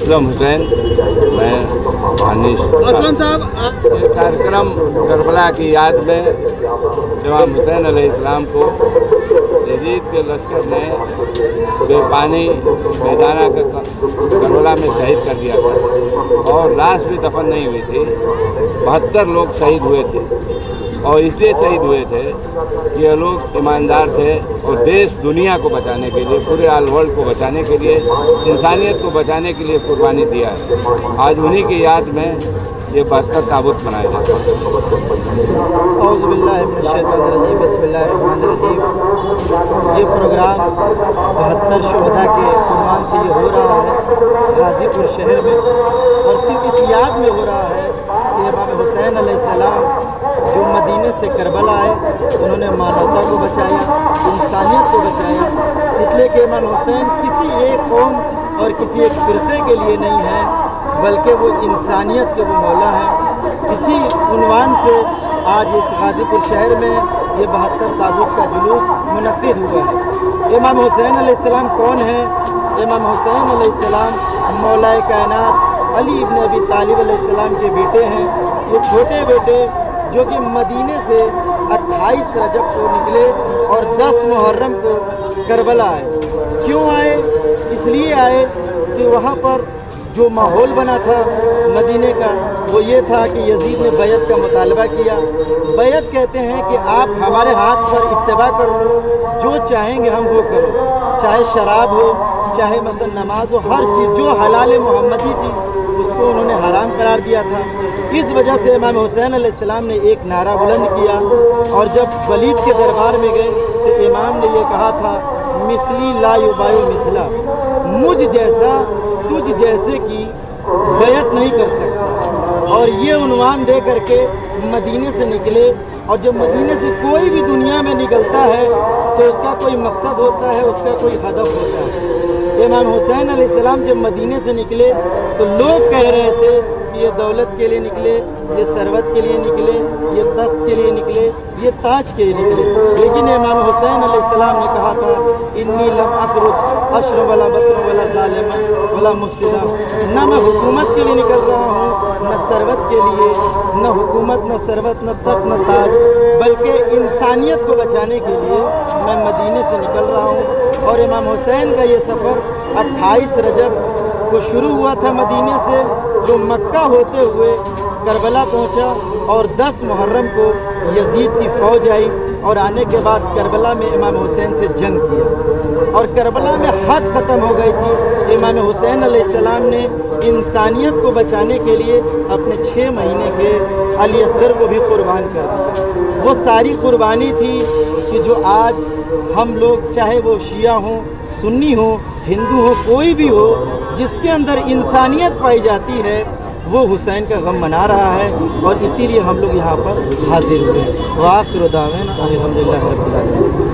असलम हुसैन, मैं अनिश। असलम साहब, ये कार्यक्रम करबला की याद में इमाम हुसैन अलैहिस्सलाम को यजीद के लश्कर ने बेपानी मैदाना का करबला में शहीद कर दिया था और लाश भी दफन नहीं हुई थी। 72 लोग शहीद हुए थे और इसलिए शहीद हुए थे कि ये लोग ईमानदार थे और देश दुनिया को बचाने के लिए, पूरे ऑल वर्ल्ड को बचाने के लिए, इंसानियत को बचाने के लिए कुर्बानी दिया है। आज उन्हीं की याद में ये 72 ताबूत बनाए जाते हैं। औज़ुबिल्लाहिमिनश्शैतानिर्रजीम, बिस्मिल्लाहिर्रहमानिर्रहीम। ये प्रोग्राम 72 शोहदा के कुर्बान से ये हो रहा है गाज़ीपुर शहर में, और सिर्फ इस याद में हो रहा है कि इमाम हुसैन अलैहिस्सलाम जो मदीने से करबला आए, उन्होंने मानवता को बचाया, इंसानियत को बचाया। इसलिए कि इमाम हुसैन किसी एक कौम और किसी एक फ़िरक़े के लिए नहीं है, बल्कि वो इंसानियत के वो मौला हैं। इसी उन्वान से आज इस गाज़ीपुर शहर में ये 72 ताबूत का जुलूस मुनक़्क़िद हुआ है। इमाम हुसैन अलैहिस्सलाम कौन है? इमाम हुसैन अलैहिस्सलाम मौलाए कायनात अली इब्न अबी तालिब अलैहिस्सलाम के बेटे हैं। ये छोटे बेटे जो कि मदीने से 28 रजब को निकले और 10 मुहर्रम को करबला आए। क्यों आए? इसलिए आए कि वहाँ पर जो माहौल बना था मदीने का, वो ये था कि यजीद ने बैत का मुतालबा किया। बैत कहते हैं कि आप हमारे हाथ पर इत्तिबा करो, जो चाहेंगे हम वो करो, चाहे शराब हो, चाहे मसलन नमाज हो, हर चीज़ जो हलाल मोहम्मदी थी उसको उन्होंने हराम करार दिया था। इस वजह से इमाम हुसैन अलैहिस्सलाम ने एक नारा बुलंद किया, और जब वलीद के दरबार में गए तो इमाम ने ये कहा था, मिसली ला युबायु मिसला, मुझ जैसा तुझ जैसे की बैत नहीं कर सकता। और ये उन्वान दे करके मदीने से निकले, और जब मदीने से कोई भी दुनिया में निकलता है तो उसका कोई मकसद होता है, उसका कोई हदफ होता है। इमाम हुसैन अलैहिस्सलाम जब मदीने से निकले तो लोग कह रहे थे कि ये दौलत के लिए निकले, ये सरवत के लिए निकले, ये तख्त के लिए निकले, ये ताज के लिए निकले। लेकिन इमाम हुसैन अलैहिस्सलाम ने कहा था, इन्नी लम अखरुज अश्र वला बत्र वला ज़ालिम वला मुफसिदा, न मैं हुकूमत के लिए निकल रहा हूँ, न सरवत के लिए, न हुकूमत, न सरवत, न तख्त, न ताज, बल्कि इंसानियत को बचाने के लिए मैं मदीने से निकल रहा हूँ। और इमाम हुसैन का ये सफ़र 28 रजब को शुरू हुआ था मदीने से, जो मक्का होते हुए करबला पहुंचा, और 10 मुहर्रम को यजीद की फ़ौज आई और आने के बाद करबला में इमाम हुसैन से जंग किया, और करबला में हद ख़त्म हो गई थी। इमाम हुसैन अलैहिस्सलाम ने इंसानियत को बचाने के लिए अपने 6 महीने के अली असगर को भी कुर्बान कर दिया। वो सारी कुर्बानी थी कि जो आज हम लोग, चाहे वो शिया हों, सुन्नी हो, हिंदू हो, कोई भी हो, जिसके अंदर इंसानियत पाई जाती है, वो हुसैन का गम मना रहा है, और इसीलिए हम लोग यहाँ पर हाजिर हुए हैं। व आखिर दावाना अनिल हम्दुलिल्लाहि रब्बिल आलमीन।